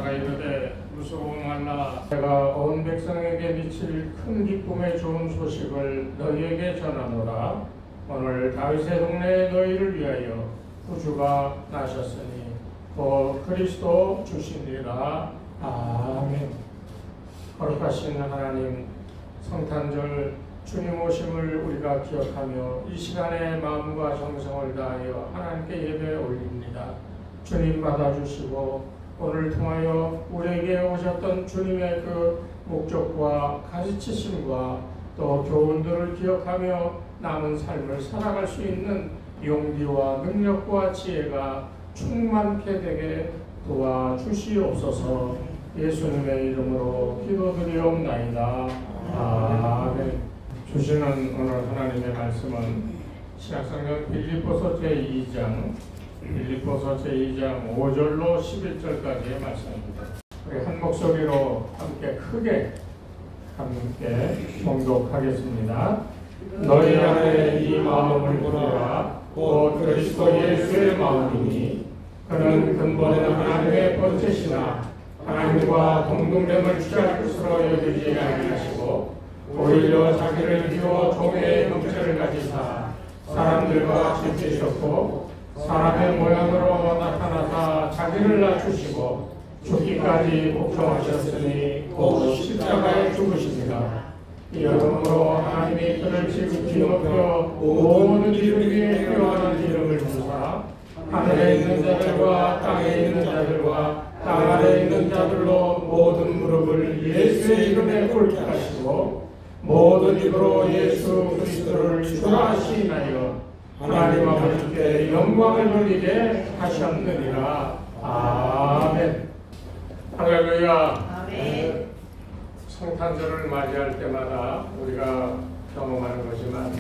여호사가 이르되 무서워 말라. 내가 온 백성에게 미칠 큰 기쁨의 좋은 소식을 너희에게 전하노라. 오늘 다윗의 동네에 너희를 위하여 구주가 나셨으니 곧 그리스도 주시니라. 아멘. 거룩하신 하나님, 성탄절 주님 오심을 우리가 기억하며 이 시간에 마음과 정성을 다하여 하나님께 예배 올립니다. 주님 받아주시고 오늘 통하여 우리에게 오셨던 주님의 그 목적과 가르치심과 또 교훈들을 기억하며 남은 삶을 살아갈 수 있는 용기와 능력과 지혜가 충만케 되게 도와주시옵소서. 예수님의 이름으로 기도드리옵나이다. 아멘. 주시는 오늘 하나님의 말씀은 신약성경 빌립보서 제2장 5절로 11절까지의 말씀입니다. 우리 한 목소리로 함께 크게 봉독하겠습니다. 너희 안에 이 마음을 두라. 곧 그리스도 예수의 마음이니 그는 근본은 하나님의 본체시나 하나님과 동등됨을 취할 것으로 여기지 아니하시고 오히려 자기를 비워 종의 형체를 가지사 사람들과 지치셨고 사람의 모양으로 나타나사 자기를 낮추시고 죽기까지 복종하셨으니 곧 십자가에 죽으십니다. 이러므로 하나님이 그를 지극히 높여 모든 이름 위에 필요한 이름을 부사 하늘에 있는 자들과 땅에 있는 자들과 땅 아래에 있는 자들로 모든 무릎을 예수의 이름에 꿇게 하시고 모든 입으로 예수 그리스도를 주라 하시나요 하나님 아버지께 영광을 돌리게 하셨느니라. 아멘. 할렐루야. 아멘. 성탄절을 맞이할 때마다 우리가 경험하는 거지만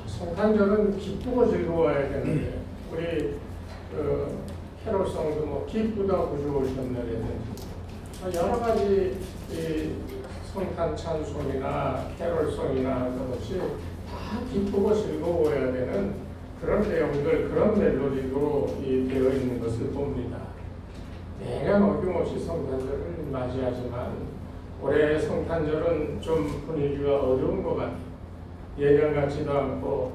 성탄절은 기쁘고 즐거워야 되는데 우리 캐롤송도 뭐 기쁘다 구주 오셨네라든지 여러 가지 이 성탄 찬송이나 캐롤송이나 그것이 다 기쁘고 즐거워야 되는 그런 내용들, 그런 멜로디로 되어 있는 것을 봅니다. 매년 어김없이 성탄절을 맞이하지만 올해 성탄절은 좀 분위기가 어려운 것 같아요. 예년 같지도 않고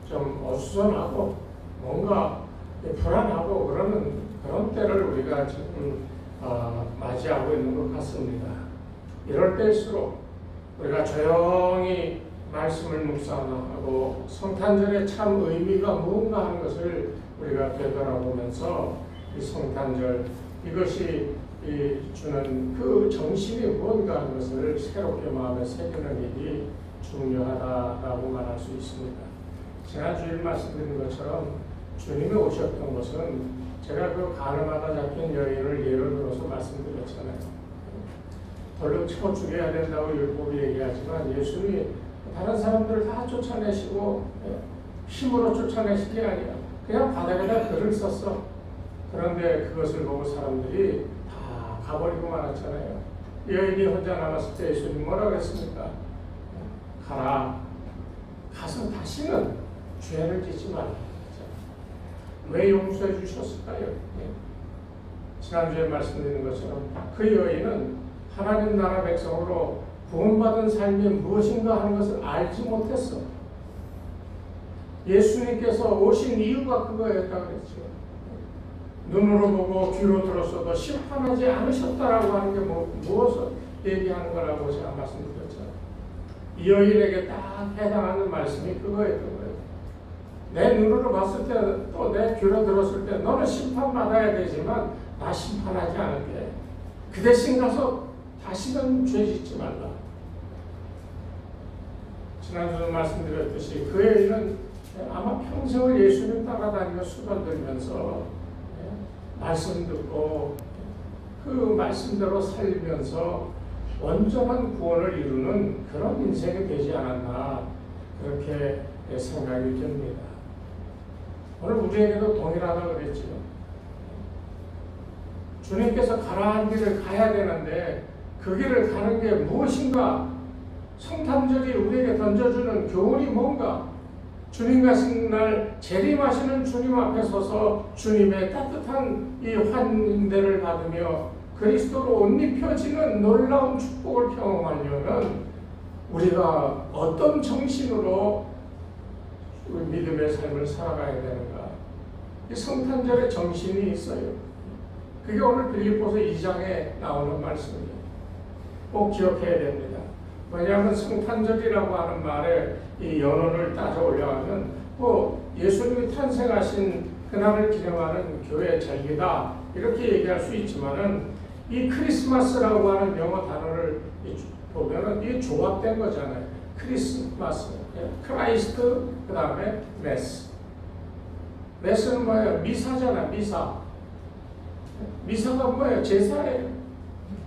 좀 어수선하고 뭔가 불안하고 그런 때를 우리가 지금 맞이하고 있는 것 같습니다. 이럴 때일수록 우리가 조용히 말씀을 묵상하고 성탄절의 참 의미가 무언가 하는 것을 우리가 되돌아보면서 이 성탄절 이것이 주는 그 정신이 무언가 하는 것을 새롭게 마음에 새기는 일이 중요하다라고 말할 수 있습니다. 지난 주일 말씀드린 것처럼 주님이 오셨던 것은 제가 그 가늠하다 잡힌 여인을 예를 들어서 말씀드렸잖아요. 돌로 쳐 죽여야 된다고 율법이 얘기하지만 예수님이 다른 사람들을 다 쫓아내시고 힘으로 쫓아내신 게 아니라 그냥 바닥에다 글을 썼어. 그런데 그것을 보고 사람들이 다 가버리고 말았잖아요. 여인이 혼자 남았을 때 예수님 뭐라고 했습니까? 가라. 가서 다시는 죄를 짓지 말라. 왜 용서해 주셨을까요? 지난주에 말씀드린 것처럼 그 여인은 하나님 나라 백성으로 구원받은 삶이 무엇인가 하는 것을 알지 못했어. 예수님께서 오신 이유가 그거였다고 그랬죠. 눈으로 보고 귀로 들었어도 심판하지 않으셨다라고 하는 게 무엇을 얘기하는 거라고 제가 말씀드렸잖아요. 이 여인에게 딱 해당하는 말씀이 그거였던 거예요. 내 눈으로 봤을 때 또 내 귀로 들었을 때 너는 심판받아야 되지만 나 심판하지 않을게. 그 대신 가서 다시는 죄 짓지 말라. 지난주에 말씀드렸듯이 그 여인은 아마 평생을 예수님 따라다니며 수다 들면서 말씀 듣고 그 말씀대로 살면서 온전한 구원을 이루는 그런 인생이 되지 않았나 그렇게 생각이 듭니다. 오늘 우리에게도 동일하다고 그랬죠. 주님께서 가라한 길을 가야 되는데 그 길을 가는 게 무엇인가? 성탄절이 우리에게 던져주는 교훈이 뭔가? 주님 가신 날 재림하시는 주님 앞에 서서 주님의 따뜻한 이 환대를 받으며 그리스도로 옷 입혀지는 놀라운 축복을 경험하려면 우리가 어떤 정신으로 믿음의 삶을 살아가야 되는가? 이 성탄절의 정신이 있어요. 그게 오늘 빌립보서 2장에 나오는 말씀이에요. 꼭 기억해야 됩니다. 왜냐하면 성탄절이라고 하는 말에 이 연원을 따져 올라가면 예수님이 탄생하신 그날을 기념하는 교회의 절기다 이렇게 얘기할 수 있지만은 이 크리스마스라고 하는 영어 단어를 보면은 이게 조합된 거잖아요. 크리스마스, 크라이스트, 그 다음에 메스. 메스는 뭐예요? 미사잖아, 미사. 미사가 뭐예요? 제사예요.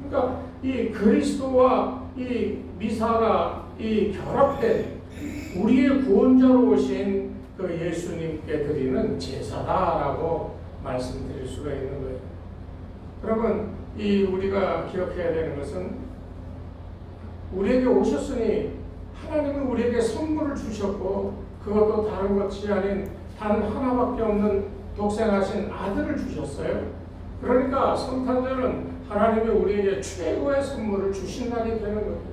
그러니까 이 그리스도와 이 미사가 이 결합된 우리의 구원자로 오신 그 예수님께 드리는 제사다라고 말씀드릴 수가 있는 거예요. 그러면 이 우리가 기억해야 되는 것은 우리에게 오셨으니 하나님은 우리에게 선물을 주셨고 그것도 다른 것이 아닌 단 하나밖에 없는 독생하신 아들을 주셨어요. 그러니까 성탄절은 하나님이 우리에게 최고의 선물을 주신 날이 되는 거예요.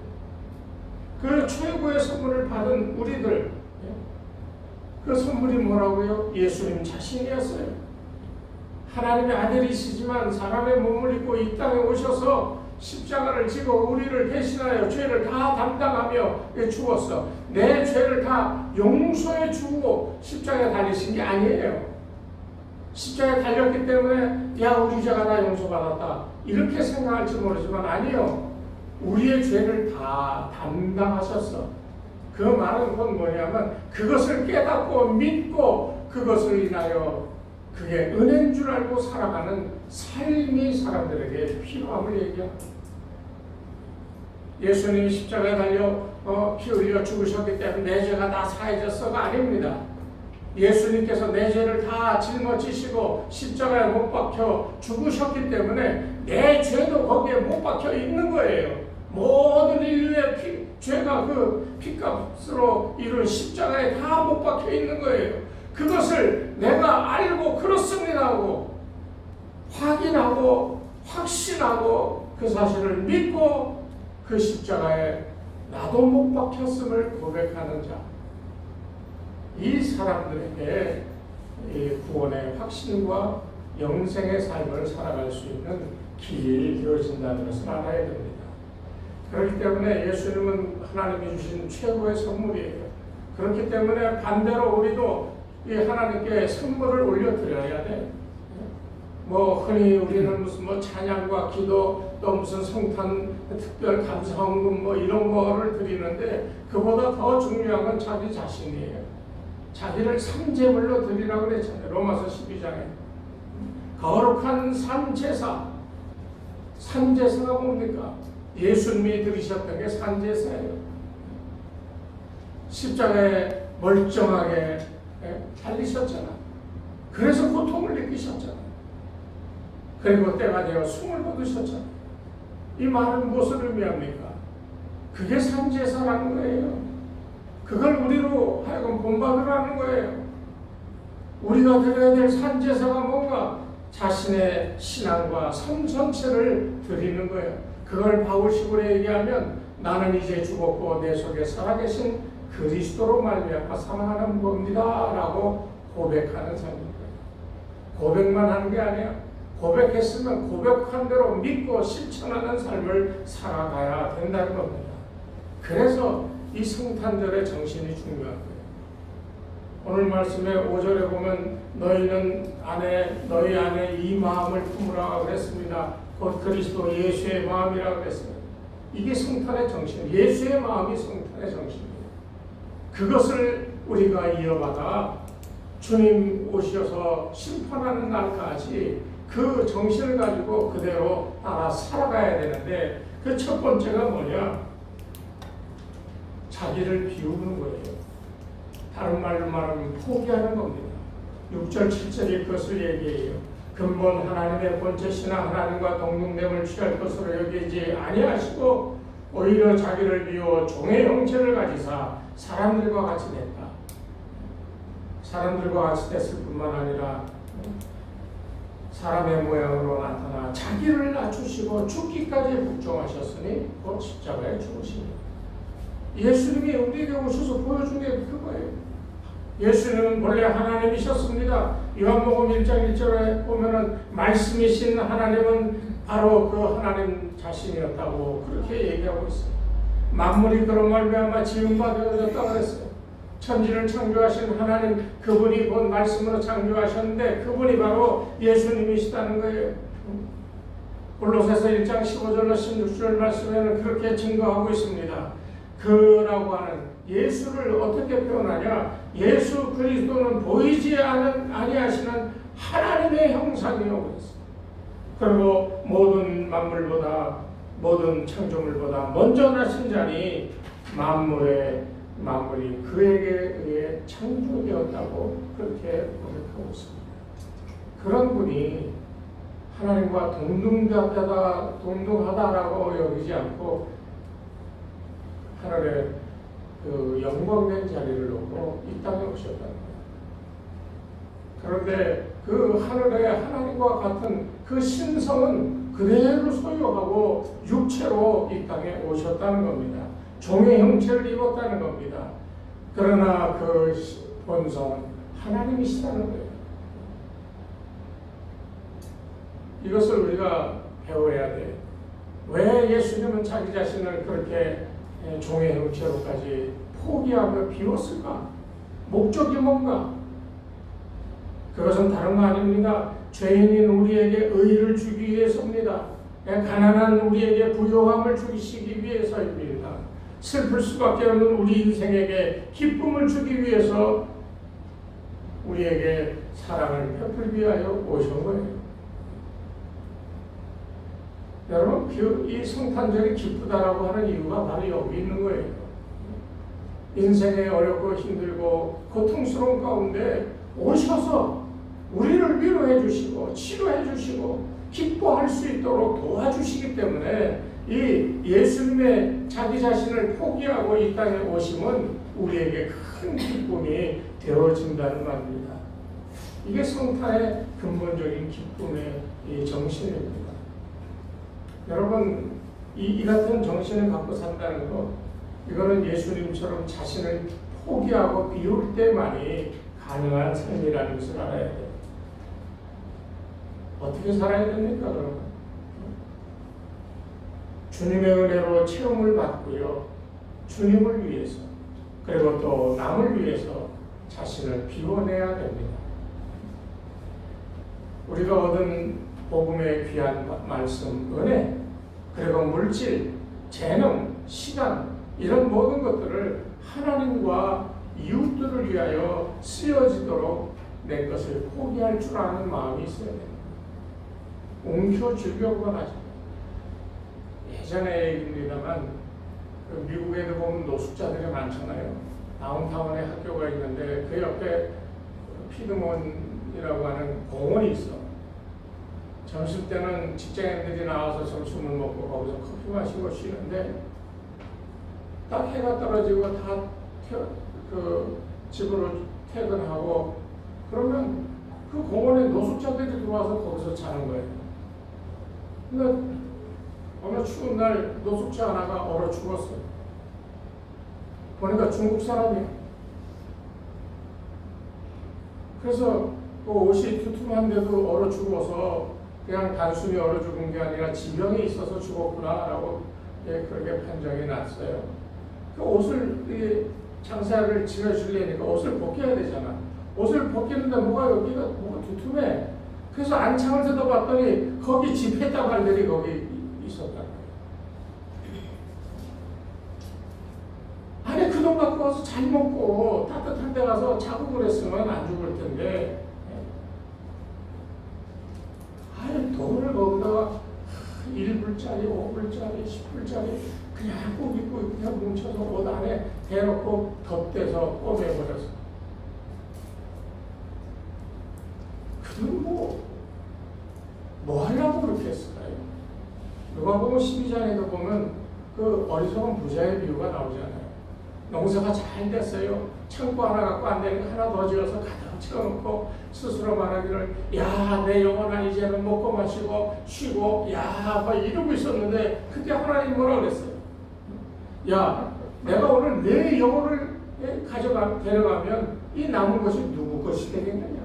그 최고의 선물을 받은 우리들, 그 선물이 뭐라고요? 예수님 자신이었어요. 하나님의 아들이시지만 사람의 몸을 입고 이 땅에 오셔서 십자가를 지고 우리를 대신하여 죄를 다 담당하며 죽었어. 내 죄를 다 용서해 주고 십자가에 달리신 게 아니에요. 십자가에 달렸기 때문에 야 우리 죄가 다 용서받았다 이렇게 생각할지 모르지만 아니요. 우리의 죄를 다 담당하셨어. 그 말은 곧 뭐냐면 그것을 깨닫고 믿고 그것을 인하여 그게 은혜인 줄 알고 살아가는 삶이 사람들에게 필요함을 얘기합니다. 예수님이 십자가에 달려 피 흘려 죽으셨기 때문에 내 죄가 다 사해졌어가 아닙니다. 예수님께서 내 죄를 다 짊어지시고 십자가에 못 박혀 죽으셨기 때문에 내 죄도 거기에 못 박혀 있는 거예요. 모든 인류의 죄가 그 피값으로 이룬 십자가에 다 못 박혀 있는 거예요. 그것을 내가 알고 그렇습니다 하고 확인하고 확신하고 그 사실을 믿고 그 십자가에 나도 못 박혔음을 고백하는 자, 이 사람들에게 이 구원의 확신과 영생의 삶을 살아갈 수 있는 길이 되어진다는 것을 알아야 됩니다. 그렇기 때문에 예수님은 하나님이 주신 최고의 선물이에요. 그렇기 때문에 반대로 우리도 이 하나님께 선물을 올려드려야 돼. 흔히 우리는 무슨 찬양과 기도 또 무슨 성탄 특별 감사헌금 이런 거를 드리는데 그보다 더 중요한 건 자기 자신이에요. 자기를 산제물로 드리라고 그랬잖아요. 로마서 12장에. 거룩한 산제사. 산제사가 뭡니까? 예수님이 드리셨던 게 산제사예요. 십자가에 멀쩡하게 달리셨잖아. 그래서 고통을 느끼셨잖아. 그리고 때가 되어 숨을 거두셨잖아. 이 말은 무엇을 의미합니까? 그게 산제사라는 거예요. 그걸 우리로 하여금 본받으라는 거예요. 우리가 드려야 될 산제사가 뭔가? 자신의 신앙과 삶 전체를 드리는 거예요. 그걸 바울식으로 얘기하면 나는 이제 죽었고 내 속에 살아계신 그리스도로 말미암아 살아가는 겁니다 라고 고백하는 삶입니다. 고백만 하는 게 아니야. 고백했으면 고백한 대로 믿고 실천하는 삶을 살아가야 된다는 겁니다. 그래서 이 성탄절의 정신이 중요한 거예요. 오늘 말씀의 5절에 보면 너희 안에 이 마음을 품으라 그랬습니다. 곧 그리스도 예수의 마음이라고 그랬습니다. 이게 성탄의 정신, 예수의 마음이 성탄의 정신이에요. 그것을 우리가 이어받아 주님 오셔서 심판하는 날까지 그 정신을 가지고 그대로 따라 살아가야 되는데 그 첫 번째가 뭐냐? 자기를 비우는 거예요. 다른 말로 말하면 포기하는 겁니다. 6절 7절이 그것을 얘기해요. 근본 하나님의 본체시나 하나님과 동등됨을 취할 것으로 여기지 아니하시고 오히려 자기를 비워 종의 형체를 가지사 사람들과 같이 됐다. 사람들과 같이 됐을 뿐만 아니라 사람의 모양으로 나타나 자기를 낮추시고 죽기까지 복종하셨으니 곧 십자가에 죽으십니다. 예수님이 우리에게 오셔서 보여준 게 그거예요. 예수님은 본래 하나님이셨습니다. 요한복음 1장 1절에 보면은 말씀이신 하나님은 바로 그 하나님 자신이었다고 그렇게 얘기하고 있어요. 만물이 그런 말미암아 지은 바 되어졌다고 그랬어요. 천지를 창조하신 하나님, 그분이 곧 말씀으로 창조하셨는데 그분이 바로 예수님이시다는 거예요. 골로새서 1장 15절로 16절 말씀에는 그렇게 증거하고 있습니다. 그라고 하는 예수를 어떻게 표현하냐? 예수 그리스도는 보이지 아니하시는 하나님의 형상이요 그랬어요. 그리고 모든 만물보다, 모든 창조물보다 먼저 나신 자니 만물이 그에게 의해 창조되었다고 그렇게 고백하고 있습니다. 그런 분이 하나님과 동등하다라고 여기지 않고 하늘의 그 영광된 자리를 놓고 이 땅에 오셨다는 거예요. 그런데 그 하늘의 하나님과 같은 그 신성은 그대로 소유하고 육체로 이 땅에 오셨다는 겁니다. 종의 형체를 입었다는 겁니다. 그러나 그 본성은 하나님이시다는 거예요. 이것을 우리가 배워야 돼요. 왜 예수님은 자기 자신을 그렇게 종의 형체로까지 포기하고 비웠을까? 목적이 뭔가? 그것은 다른 거 아닙니다. 죄인인 우리에게 의를 주기 위해서입니다. 가난한 우리에게 부요함을 주시기 위해서입니다. 슬플 수밖에 없는 우리 인생에게 기쁨을 주기 위해서 우리에게 사랑을 베풀기 위하여 오신 거예요. 여러분, 이 성탄절이 기쁘다라고 하는 이유가 바로 여기 있는 거예요. 인생에 어렵고 힘들고 고통스러운 가운데 오셔서 우리를 위로해 주시고 치료해 주시고 기뻐할 수 있도록 도와주시기 때문에 이 예수님의 자기 자신을 포기하고 이 땅에 오심은 우리에게 큰 기쁨이 되어진다는 말입니다. 이게 성탄의 근본적인 기쁨의 이 정신입니다. 여러분, 이 같은 정신을 갖고 산다는 것, 이거는 예수님처럼 자신을 포기하고 비울 때만이 가능한 삶이라는 것을 알아야 돼요. 어떻게 살아야 됩니까, 여러분? 주님의 은혜로 체험을 받고요. 주님을 위해서, 그리고 또 남을 위해서 자신을 비워내야 됩니다. 우리가 얻은 복음의 귀한 말씀, 은혜, 그리고 물질, 재능, 시간, 이런 모든 것들을 하나님과 이웃들을 위하여 쓰여지도록 내 것을 포기할 줄 아는 마음이 있어야 됩니다. 옮겨주려고 하죠. 예전의 얘기입니다만 미국에도 보면 노숙자들이 많잖아요. 다운타운에 학교가 있는데 그 옆에 피드몬이라고 하는 공원이 있어. 점심 때는 직장인들이 나와서 점심을 먹고 거기서 커피 마시고 쉬는데 딱 해가 떨어지고 다 그 집으로 퇴근하고 그러면 그 공원에 노숙자들이 들어와서 거기서 자는 거예요. 근데 어느 추운 날 노숙자 하나가 얼어 죽었어요. 보니까 중국 사람이에요. 그래서 그 옷이 두툼한데도 얼어 죽어서 그냥 단순히 얼어 죽은 게 아니라 지병이 있어서 죽었구나라고 그렇게 판정이 났어요. 그 옷을 장사를 지어주려니까 옷을 벗겨야 되잖아. 옷을 벗기는데 뭐가 두툼해. 그래서 안창을 뜯어봤더니 거기 집했다 발들이 거기 있었다. 아니 그 돈 갖고 와서 잘 먹고 따뜻한 데 가서 자고 그랬으면 안 죽을 텐데 아니 돈을 거기다가 1불짜리, 5불짜리, 10불짜리 그냥 꼭 입고 그냥 뭉쳐서 옷 안에 대놓고 덧대서 꿰매버렸어. 그건 뭐 하려고 그렇게 했을까요? 누가복음 12장에도 보면 그 어리석은 부자의 비유가 나오잖아요. 농사가 잘 됐어요. 창고 하나 갖고 안 되니까 하나 더 지어서 가득 딱 채워놓고 스스로 말하기를 야, 내 영혼아 이제는 먹고 마시고 쉬고 야, 막 이러고 있었는데 그때 하나님 뭐라 그랬어요? 야, 내가 오늘 내 영혼을 데려가면 이 남은 것이 누구 것이 되겠느냐?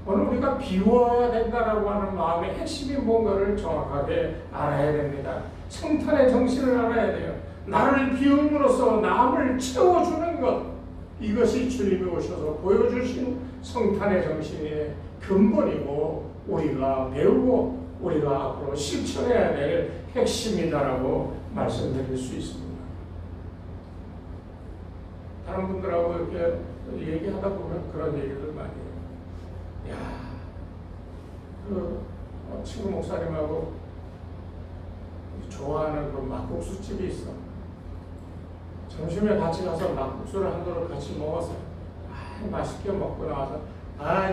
오늘 우리가 비워야 된다라고 하는 마음의 핵심이 뭔가를 정확하게 알아야 됩니다. 성탄의 정신을 알아야 돼요. 나를 비움으로써 남을 채워주는 것, 이것이 주님이 오셔서 보여주신 성탄의 정신의 근본이고 우리가 배우고 우리가 앞으로 실천해야 될 핵심이다라고 말씀드릴 수 있습니다. 다른 분들하고 이렇게 얘기하다 보면 그런 얘기를 많이 해요. 야, 친구 목사님하고 좋아하는 그 막국수 집이 있어. 점심에 같이 가서 막국수를 한 그릇 같이 먹었어요. 맛있게 먹고 나와서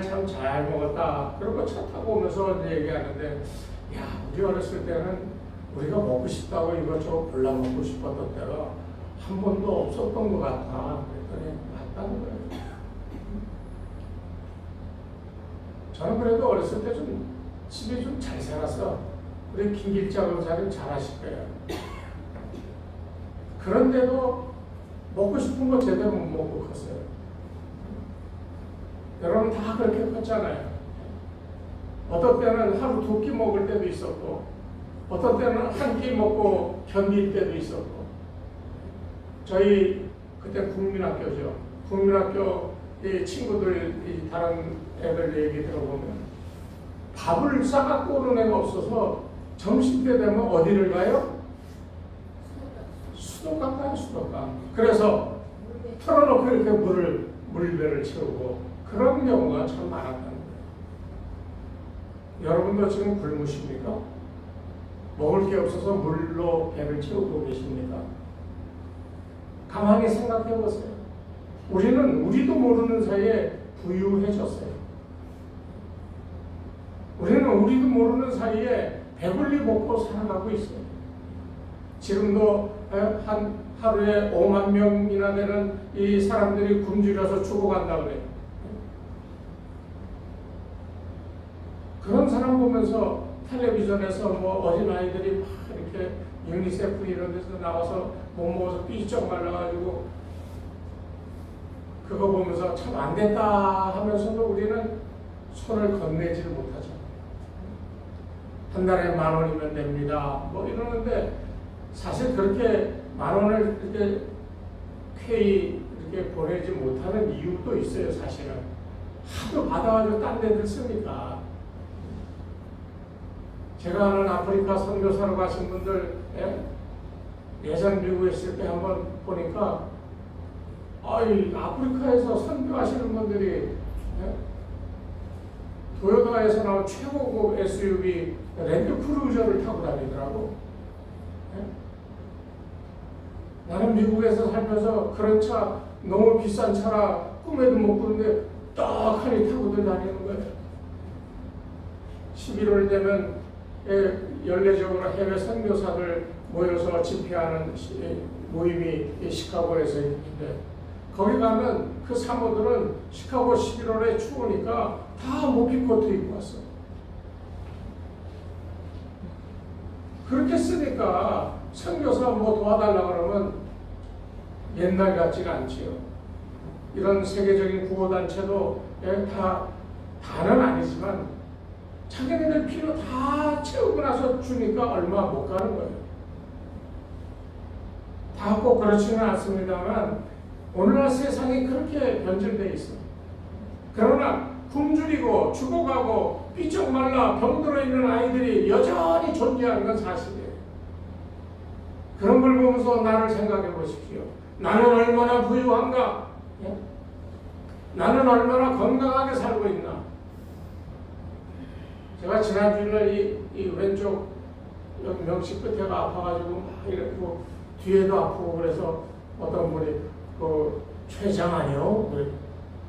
참 잘 먹었다. 그리고 차 타고 오면서 얘기하는데 야, 우리 어렸을 때는 우리가 먹고 싶다고 이것저것 골라 먹고 싶었던 때가 한 번도 없었던 것 같아. 그랬더니 맞다는 거예요. 저는 그래도 어렸을 때 좀 집에 좀 잘 살았어. 우리 김길자 검사님 잘 아실 거예요. 그런데도 먹고 싶은 거 제대로 못 먹고 컸어요. 여러분 다 그렇게 컸잖아요. 어떤 때는 하루 2끼 먹을 때도 있었고 어떤 때는 1끼 먹고 견딜 때도 있었고. 저희 그때 국민학교죠. 국민학교 이 친구들, 이 다른 애들 얘기 들어보면 밥을 싸갖고 오는 애가 없어서 점심때 되면 어디를 가요? 수도가 가요, 수도가. 그래서 털어놓고 이렇게 물배를 채우고 그런 경우가 참 많았다는 거예요. 여러분도 지금 굶으십니까? 먹을 게 없어서 물로 배를 채우고 계십니까? 가만히 생각해 보세요. 우리도 모르는 사이에 부유해졌어요. 우리도 모르는 사이에 배불리 먹고 살아가고 있어요. 지금도 하루에 5만 명이나 되는 이 사람들이 굶주려서 죽어간다고 그래요. 그런 사람 보면서 텔레비전에서 뭐 어린아이들이 막 이렇게 유니세프 이런 데서 나와서 못 먹어서 삐쩍 말라가지고 그거 보면서 참 안 됐다 하면서도 우리는 손을 건네지를 못하죠. 한 달에 10,000원이면 됩니다. 뭐 이러는데 사실 그렇게 10,000원을 이렇게 쾌히 이렇게 보내지 못하는 이유도 있어요. 사실은 하도 받아가지고 딴 데들 쓰니까. 제가 아는 아프리카 선교사로 가신 분들 예전 미국에 있을 때 한번 보니까 아프리카에서 선교하시는 분들이 도요타에서 나온 최고급 SUV 랜드크루저를 타고 다니더라고. 나는 미국에서 살면서 그런 차 너무 비싼 차라 꿈에도 못 꾸는데 떡하니 타고들 다니는 거예요. 11월 되면 연례적으로 해외 선교사들 모여서 집회하는 모임이 시카고에서 있는데 거기 가면 그 사모들은 시카고 11월에 추우니까 다 모피코트 입고 왔어. 그렇게 쓰니까 선교사 뭐 도와달라 그러면 옛날 같지가 않지요. 이런 세계적인 구호단체도 다는 아니지만 자기네들 필요 다 채우고 나서 주니까 얼마 못 가는 거예요. 다 꼭 그렇지는 않습니다만 오늘날 세상이 그렇게 변질되어 있어요. 그러나 굶주리고 죽어가고 삐쩍 말라 병들어 있는 아이들이 여전히 존재하는 건 사실이에요. 그런 걸 보면서 나를 생각해 보십시오. 나는 얼마나 부유한가? 나는 얼마나 건강하게 살고 있나? 제가 지난주날 이 왼쪽 여기 명치 끝에가 아파가지고 막 이랬고 뒤에도 아프고 그래서 어떤 분이 췌장 아니요?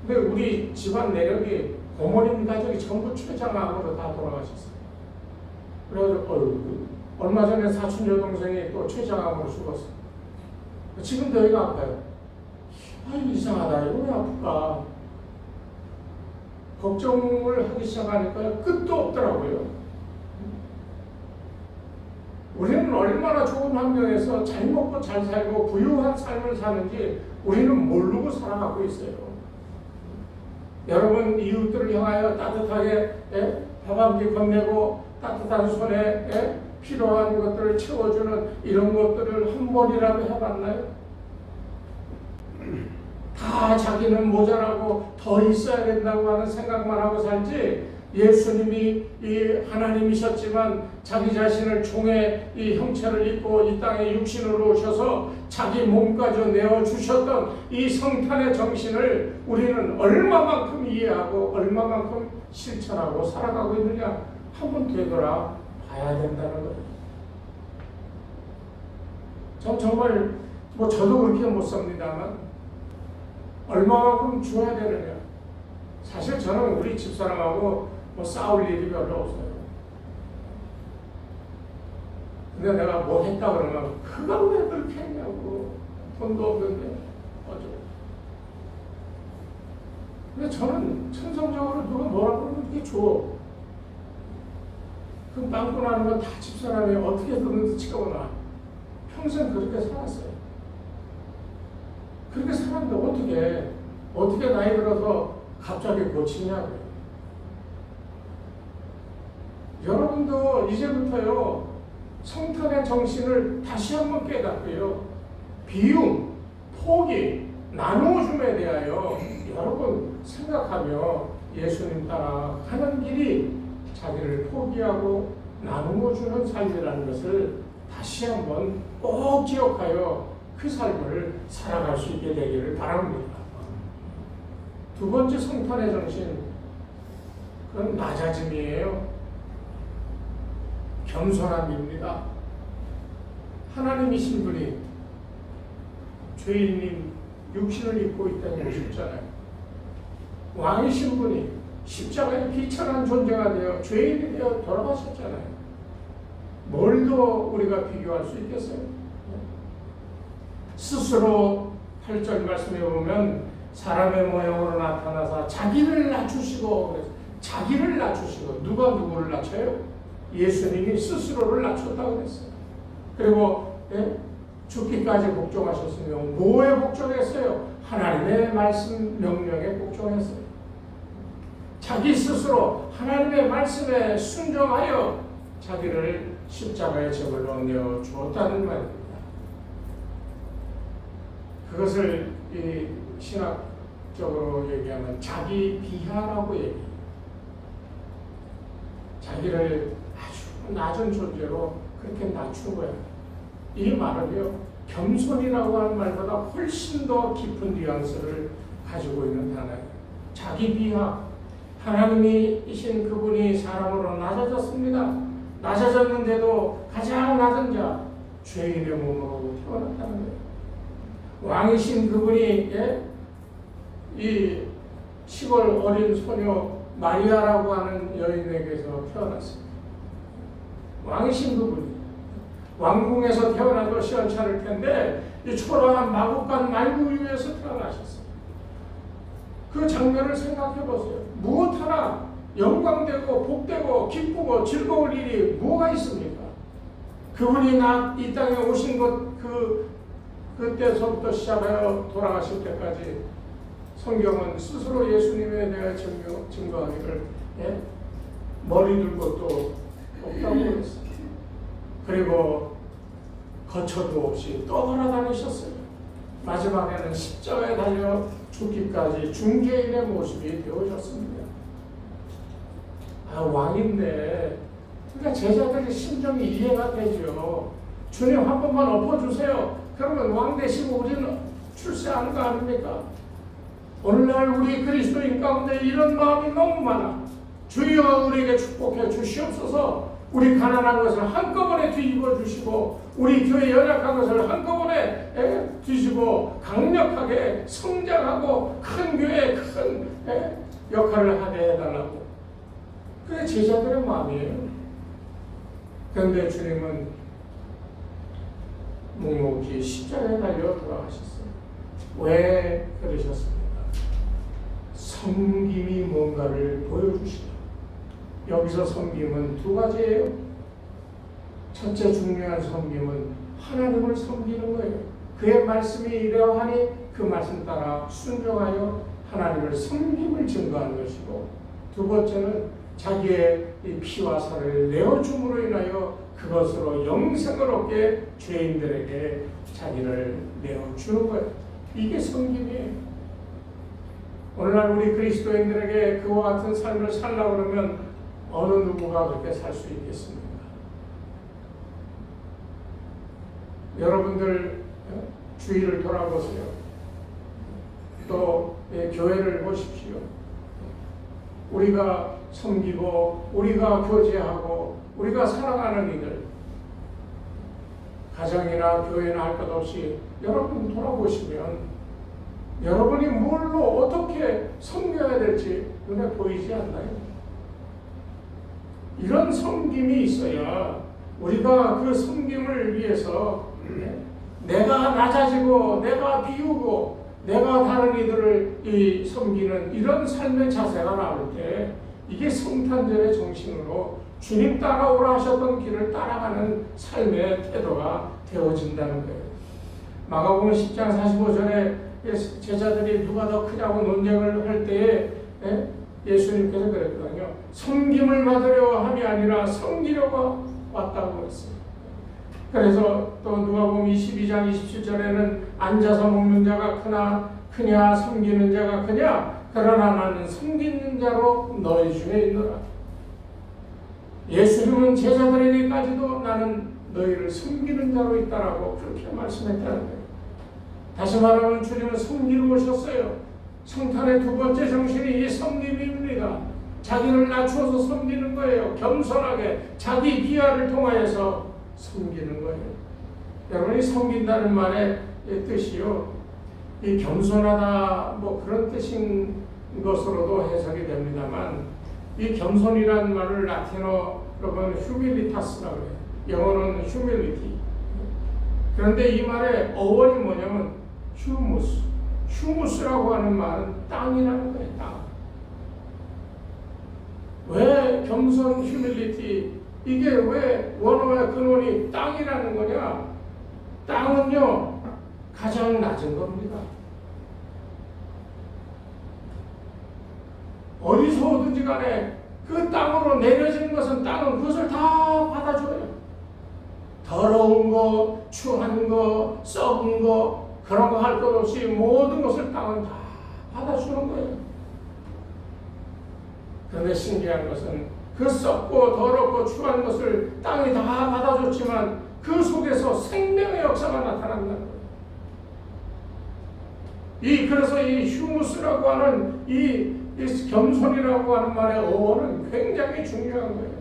근데 우리 집안 내력이 어머님 가족이 전부 췌장암으로 다 돌아가셨어요. 그래가지고 얼마 전에 사촌 여동생이 또 췌장암으로 죽었어요. 지금도 여기가 아파요. 아, 이상하다. 이거 왜 아플까? 걱정을 하기 시작하니까 끝도 없더라고요. 우리는 얼마나 좋은 환경에서 잘 먹고 잘 살고 부유한 삶을 사는지 우리는 모르고 살아가고 있어요. 여러분, 이웃들을 향하여 따뜻하게 밥 한 끼 건네고 따뜻한 손에 필요한 것들을 채워주는 이런 것들을 한 번이라도 해봤나요? 다 자기는 모자라고 더 있어야 된다고 하는 생각만 하고 살지, 예수님이 이 하나님이셨지만 자기 자신을 종의 이 형체를 입고 이 땅에 육신으로 오셔서 자기 몸까지 내어주셨던 이 성탄의 정신을 우리는 얼마만큼 이해하고 얼마만큼 실천하고 살아가고 있느냐 한번 되돌아 봐야 된다는 거예요. 전 정말 저도 그렇게 못 삽니다만 얼마만큼 주어야 되느냐. 사실 저는 우리 집사람하고 싸울 일이 별로 없어요. 근데 내가 뭐 했다 그러면 그가 왜 그렇게 했냐고. 돈도 없는데 어쩌고. 근데 저는 천성적으로 누가 뭐라 그러면 그게 줘. 그 빵꾸 나는 건 다 집사람이 어떻게 듣는지 치거나 평생 그렇게 살았어요. 그렇게 살았는데 어떻게 나이 들어서 갑자기 고치냐고요. 여러분도 이제부터요, 성탄의 정신을 다시 한번 깨닫고요, 비움, 포기, 나누어줌에 대하여 여러분 생각하며 예수님 따라 가는 길이 자기를 포기하고 나누어주는 삶이라는 것을 다시 한번 꼭 기억하여 그 삶을 살아갈 수 있게 되기를 바랍니다. 두 번째 성탄의 정신, 그건 낮아짐이에요. 겸손함입니다. 하나님이신 분이 죄인인 육신을 입고 이 땅에 오셨잖아요. 왕이신 분이 십자가에 비천한 존재가 되어 죄인이 되어 돌아가셨잖아요. 뭘 더 우리가 비교할 수 있겠어요? 스스로 8절 말씀에 보면 사람의 모양으로 나타나사 자기를 낮추시고, 그래서 자기를 낮추시고, 누가 누구를 낮춰요? 예수님이 스스로를 낮췄다고 그랬어요. 그리고 죽기까지 복종하셨으며 뭐에 복종했어요? 하나님의 말씀 명령에 복종했어요. 자기 스스로 하나님의 말씀에 순종하여 자기를 십자가의 제물로 내어 주었다는 말입니다. 그것을 이 신학적으로 얘기하면 자기 비하라고 얘기해요. 자기를 아주 낮은 존재로 그렇게 낮춘 거예요. 이 말은요, 겸손이라고 하는 말보다 훨씬 더 깊은 뉘앙스를 가지고 있는 단어예요. 자기 비하. 하나님이신 그분이 사람으로 낮아졌습니다. 낮아졌는데도 가장 낮은 자, 죄인의 몸으로 태어났다는 거예요. 왕이신 그분이 이 시골 어린 소녀 마리아라고 하는 여인에게서 태어났습니다. 왕이신 그분이 왕궁에서 태어나도 시원찮을 텐데 이 초라한 마국간 말구 위에서 태어나셨어요. 그 장면을 생각해 보세요. 무엇 하나 영광되고 복되고 기쁘고 즐거울 일이 뭐가 있습니까? 그분이 이 땅에 오신 것 그때서부터 시작하여 돌아가실 때까지 성경은 스스로 예수님에 대해 증거하기를 머리 둘 것도 없다고 그랬어요. 그리고 거처도 없이 떠돌아다니셨어요. 마지막에는 십자가에 달려 죽기까지 중개인의 모습이 되어졌습니다. 왕인데, 그러니까 제자들의 심정이 이해가 되죠. 주님 한 번만 엎어주세요. 그러면 왕 되시고 우리는 출세하는 거 아닙니까? 오늘날 우리 그리스도인 가운데 이런 마음이 너무 많아. 주여 우리에게 축복해 주시옵소서. 우리 가난한 것을 한꺼번에 뒤집어 주시고 우리 교회 연약한 것을 한꺼번에 뒤집어 강력하게 성장하고 큰 교회에 큰 역할을 하게 해달라고. 그게 제자들의 마음이에요. 그런데 주님은 묵묵히 십자가에 달려 돌아가셨어요. 왜 그러셨습니까? 섬김이 뭔가를 보여주시다. 여기서 섬김은 두 가지예요. 첫째 중요한 섬김은 하나님을 섬기는 거예요. 그의 말씀이 이러하니 그 말씀 따라 순종하여 하나님을 섬김을 증거하는 것이고, 두 번째는 자기의 이 피와 살을 내어줌으로 인하여 그것으로 영생을 얻게 죄인들에게 자기를 내어주는 거예요. 이게 섬김이에요. 오늘날 우리 그리스도인들에게 그와 같은 삶을 살려고 그러면 어느 누구가 그렇게 살 수 있겠습니까? 여러분들 주위를 돌아보세요. 또 교회를 보십시오. 우리가 섬기고 우리가 교제하고 우리가 사랑하는 이들, 가정이나 교회나 할 것 없이 여러분 돌아보시면 여러분이 뭘로 어떻게 섬겨야 될지 눈에 보이지 않나요? 이런 섬김이 있어야 우리가 그 섬김을 위해서 내가 낮아지고 내가 비우고 내가 다른 이들을 섬기는 이런 삶의 자세가 나올 때 이게 성탄절의 정신으로 주님 따라오라 하셨던 길을 따라가는 삶의 태도가 되어진다는 거예요. 마가복음 10장 45절에 제자들이 누가 더 크냐고 논쟁을 할 때에 예수님께서 그랬거든요. 섬김을 받으려 함이 아니라 섬기려고 왔다고 했어요. 그래서 또 누가복음 22장 27절에는 앉아서 먹는 자가 크냐 섬기는 자가 크냐, 그러나 나는 섬기는 자로 너희 중에 있노라. 예수님은 제자들에게까지도 나는 너희를 섬기는 자로 있다라고 그렇게 말씀했다는 거예요. 다시 말하면 주님은 섬기러 오셨어요. 성탄의 두 번째 정신이 이 섬김입니다. 자기를 낮추어서 섬기는 거예요. 겸손하게 자기 비하를 통하여서 섬기는 거예요. 여러분이 섬긴다는 말의 뜻이요, 이 겸손하다 뭐 그런 뜻인 것으로도 해석이 됩니다만, 이 겸손이라는 말을 라틴어로는 humilitas라고 해요. 영어로는 humility. 그런데 이 말의 어원이 뭐냐면 humus. humus라고 하는 말은 땅이라는 거예요. 땅. 왜 겸손 humility, 이게 왜 원어의 근원이 땅이라는 거냐? 땅은요 가장 낮은 겁니다. 어디서 오든지 간에 그 땅으로 내려지는 것은 땅은 그것을 다 받아줘요. 더러운 거, 추한 거, 썩은 거, 그런 거 할 것 없이 모든 것을 땅은 다 받아주는 거예요. 그런데 신기한 것은 그 썩고 더럽고 추한 것을 땅이 다 받아줬지만 그 속에서 생명의 역사가 나타난다는 거예요. 그래서 이 휴무스라고 하는 이 겸손이라고 하는 말의 어원은 굉장히 중요한 거예요.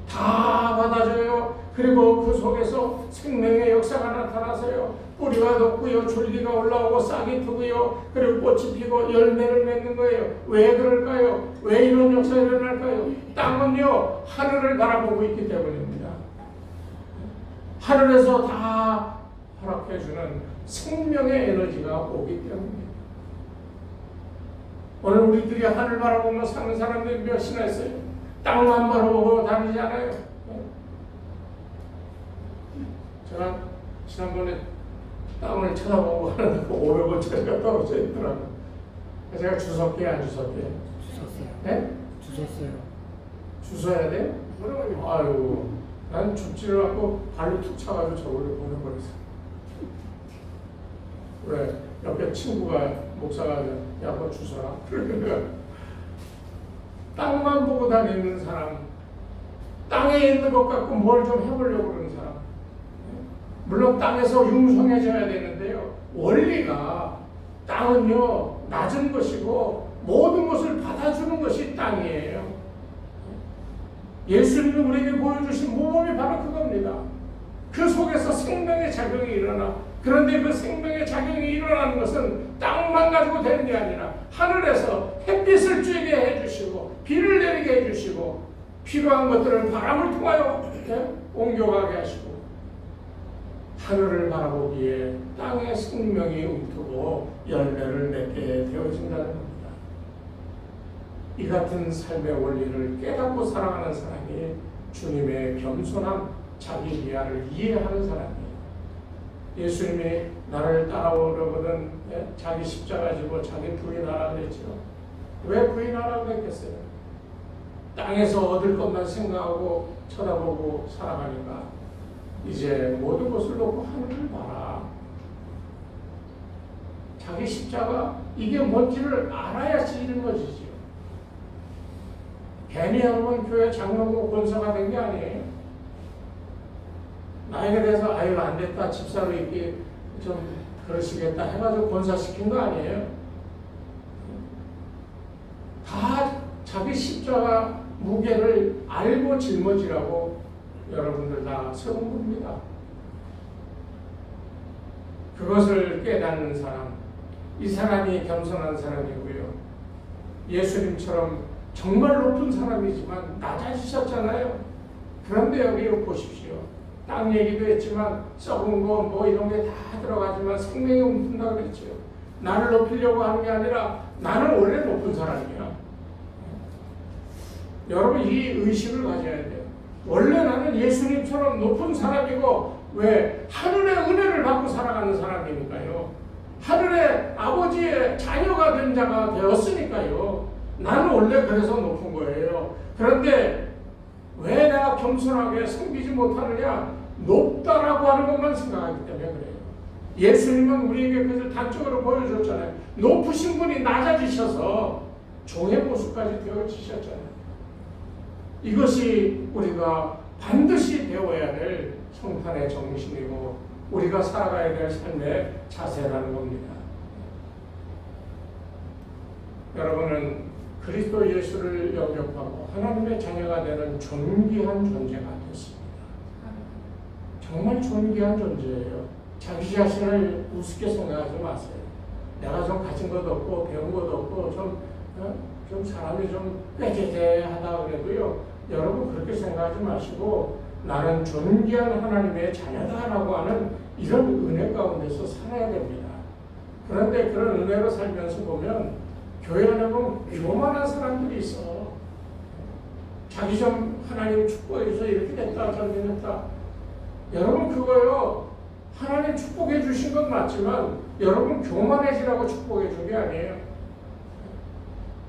다 받아줘요. 그리고 그 속에서 생명의 역사가 나타나서요. 뿌리가 돋고요, 줄기가 올라오고 싹이 트고요, 그리고 꽃이 피고 열매를 맺는 거예요. 왜 그럴까요? 왜 이런 역사가 일어날까요? 땅은요 하늘을 바라보고 있기 때문입니다. 하늘에서 다 허락해주는 생명의 에너지가 오기 때문입니다. 오늘 우리들이 하늘 바라보며 사는 사람들이 몇이나 있어요? 땅만 바라보고 다니지 않아요? 제가 지난번에 땅을 쳐다보고 하는데 500원짜리가 떨어져 있더라고요. 제가 주웠게 안 주웠게? 주웠어요. 네? 주웠어요. 주워야 돼요? 아유, 난 줍지를 않고 발로 툭 차가지고 저걸로 보내버렸어. 왜? 옆에 친구가 목사가 야, 너 주워라. 그러니까 땅만 보고 다니는 사람, 땅에 있는 것 같고 뭘 좀 해보려고 그러는 사람. 물론 땅에서 융성해져야 되는데요, 원리가 땅은요 낮은 것이고 모든 것을 받아주는 것이 땅이에요. 예수님이 우리에게 보여주신 모범이 바로 그겁니다. 그 속에서 생명의 작용이 일어나. 그런데 그 생명의 작용이 일어나는 것은 땅만 가지고 되는 게 아니라 하늘에서 햇빛을 쬐게 해주시고 비를 내리게 해주시고 필요한 것들을 바람을 통하여 옮겨가게 하시고 하늘을 바라보기에 땅의 생명이 움트고 열매를 맺게 되어진다는 겁니다. 이 같은 삶의 원리를 깨닫고 살아가는 사람이 주님의 겸손함, 자기 비하를 이해하는 사람이에요. 예수님이 나를 따라오려거든 자기 십자가 지고 자기 부인하라 그랬죠. 왜 부인하라고 했겠어요? 땅에서 얻을 것만 생각하고 쳐다보고 살아가니까 이제 모든 것을 놓고 하늘을 봐라. 자기 십자가 이게 뭔지를 알아야 짊어지지요. 괜히 여러분 교회 장로고 권사가 된 게 아니에요. 나에게 대해서 아유 안 됐다 집사로 이렇게 좀 그러시겠다 해가지고 권사시킨 거 아니에요. 다 자기 십자가 무게를 알고 짊어지라고 여러분들 다 세운 겁니다. 그것을 깨닫는 사람, 이 사람이 겸손한 사람이고요. 예수님처럼 정말 높은 사람이지만 낮아지셨잖아요. 그런데 여기 보십시오. 땅 얘기도 했지만 썩은 거 뭐 이런 게 다 들어가지만 생명이 움튼다고 그랬죠. 나를 높이려고 하는 게 아니라 나는 원래 높은 사람이야. 여러분 이 의식을 가져야 돼요. 원래 나는 예수님처럼 높은 사람이고 왜 하늘의 은혜를 받고 살아가는 사람이니까요. 하늘의 아버지의 자녀가 된 자가 되었으니까요. 나는 원래 그래서 높은 거예요. 그런데 왜 내가 겸손하게 섬기지 못하느냐? 높다라고 하는 것만 생각하기 때문에 그래요. 예수님은 우리에게 그것을 단적으로 보여줬잖아요. 높으신 분이 낮아지셔서 종의 모습까지 되어지셨잖아요. 이것이 우리가 반드시 배워야 될 성탄의 정신이고 우리가 살아가야 될 삶의 자세라는 겁니다. 여러분은 그리스도 예수를 영접하고 하나님의 자녀가 되는 존귀한 존재가 됐습니다. 정말 존귀한 존재예요. 자기 자신을 우습게 생각하지 마세요. 내가 좀 가진 것도 없고 배운 것도 없고 좀 사람이 좀 꾀죄죄하다 그래도요. 여러분 그렇게 생각하지 마시고 나는 존귀한 하나님의 자녀다라고 하는 이런 은혜 가운데서 살아야 됩니다. 그런데 그런 은혜로 살면서 보면 교회 안에 보면 교만한 사람들이 있어. 자기 좀 하나님 축복해줘서 이렇게 됐다 저렇게 됐다. 여러분 그거요. 하나님 축복해 주신 건 맞지만 여러분 교만해지라고 축복해 준 게 아니에요.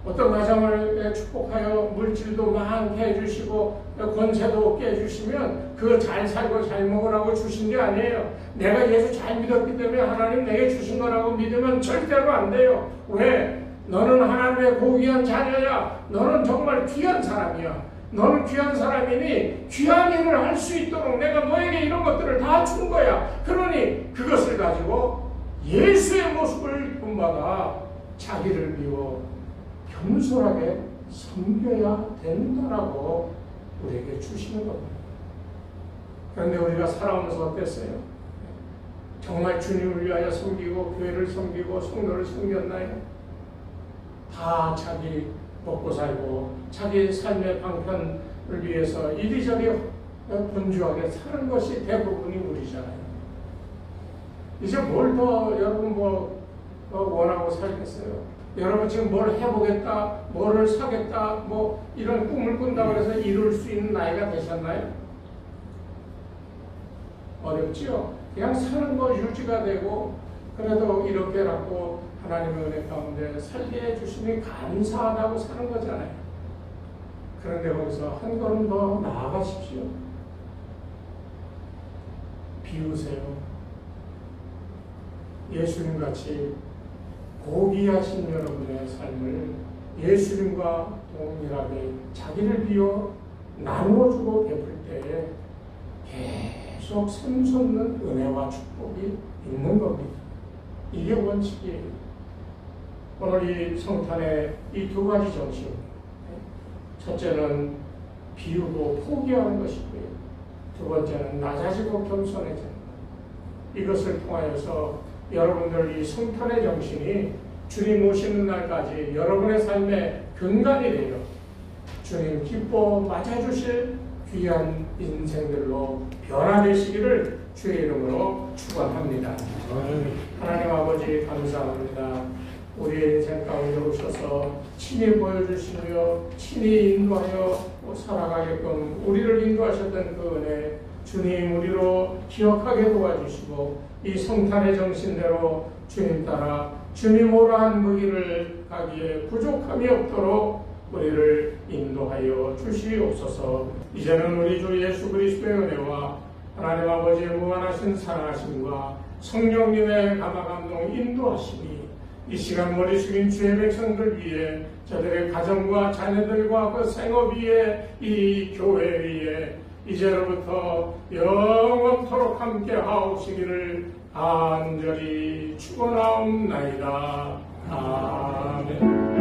어떤 가정을 축복하여 물질도 많게 해주시고 권세도 얻게 해주시면 그거 잘 살고 잘 먹으라고 주신 게 아니에요. 내가 예수 잘 믿었기 때문에 하나님 내게 주신 거라고 믿으면 절대로 안 돼요. 왜? 너는 하나님의 고귀한 자녀야. 너는 정말 귀한 사람이야. 너는 귀한 사람이니 귀한 일을 할 수 있도록 내가 너에게 이런 것들을 다 준 거야. 그러니 그것을 가지고 예수의 모습을 본받아 자기를 비워 겸손하게 섬겨야 된다라고 우리에게 주시는 겁니다. 그런데 우리가 살아오면서 어땠어요? 정말 주님을 위하여 섬기고 교회를 섬기고 성도를 섬겼나요? 다 자기 먹고 살고 자기 삶의 방편을 위해서 이리저리 분주하게 사는 것이 대부분이 우리잖아요. 이제 뭘 더 여러분 원하고 살겠어요? 여러분 지금 뭘 해보겠다, 뭐를 사겠다, 뭐 이런 꿈을 꾼다고 해서 이룰 수 있는 나이가 되셨나요? 어렵지요? 그냥 사는 거 유지가 되고 그래도 이렇게라고 하나님의 은혜 가운데 살게 해주시니 감사하다고 사는 거잖아요. 그런데 거기서 한 걸음 더 나아가십시오. 비우세요. 예수님같이 고귀하신 여러분의 삶을 예수님과 동일하게 자기를 비워 나누어주고 베풀 때에 계속 샘솟는 은혜와 축복이 있는 겁니다. 이게 원칙이에요. 오늘 이 성탄의 이 두 가지 정신, 첫째는 비우고 포기하는 것이고요. 두 번째는 낮아지고 겸손해지는 것. 이것을 통하여서 여러분들 이 성탄의 정신이 주님 오시는 날까지 여러분의 삶의 근간이 되어 주님 기뻐 맞아주실 귀한 인생들로 변화되시기를 주의 이름으로 축원합니다. 하나님 아버지 감사합니다. 우리의 인생 가운데 오셔서 친히 보여주시며 친히 인도하여 살아가게끔 우리를 인도하셨던 그 은혜 주님 우리로 기억하게 도와주시고 이 성탄의 정신대로 주님 따라 주님 오라한 그 길을 가기에 부족함이 없도록 우리를 인도하여 주시옵소서. 이제는 우리 주 예수 그리스도의 은혜와 하나님 아버지의 무한하신 사랑하심과 성령님의 감화감동 인도하심이 이 시간 머리 숙인 주의 백성들 위에 저들의 가정과 자녀들과 그 생업 위에 이 교회 위에 이제로부터 영원토록 함께 하옵시기를 간절히 축원하옵나이다. 아멘.